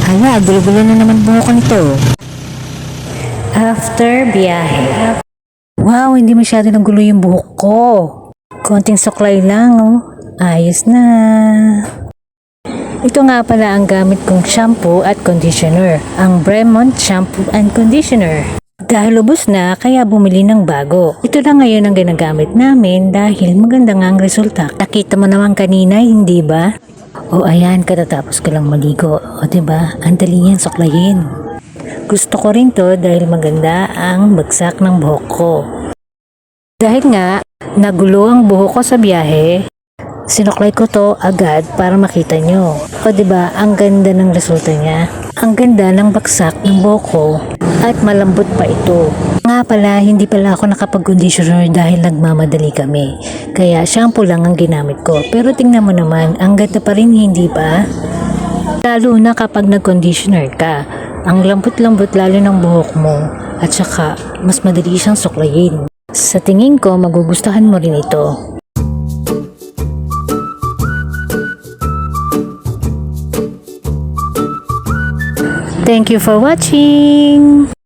Hala, gulo-gulo na naman buhok nito. After biyahe. Wow, hindi masyado nagulo yung buhok ko. Konting suklay lang, oh. Ayos na. Ito nga pala ang gamit kong shampoo at conditioner. Ang Bremont Shampoo and Conditioner. Dahil ubos na, kaya bumili ng bago. Ito na ngayon ang ginagamit namin dahil maganda nga ang resulta. Nakita mo naman kanina, hindi ba? O ayan, katatapos ko lang maligo. O diba, ang dali niyang suklayin. Gusto ko rin to dahil maganda ang bagsak ng buhok ko. Dahil nga, nagulo ang buhok ko sa biyahe, sinuklay ko to agad para makita nyo. O diba, ang ganda ng resulta niya. Ang ganda ng bagsak ng buhok ko at malambot pa ito. Nga pala, hindi pala ako nakapag-conditioner dahil nagmamadali kami. Kaya shampoo lang ang ginamit ko. Pero tingnan mo naman, ang ganda pa rin, hindi ba? Lalo na kapag nag-conditioner ka. Ang lambot-lambot lalo ng buhok mo at saka mas madali siyang suklayin. Sa tingin ko, magugustuhan mo rin ito. Thank you for watching!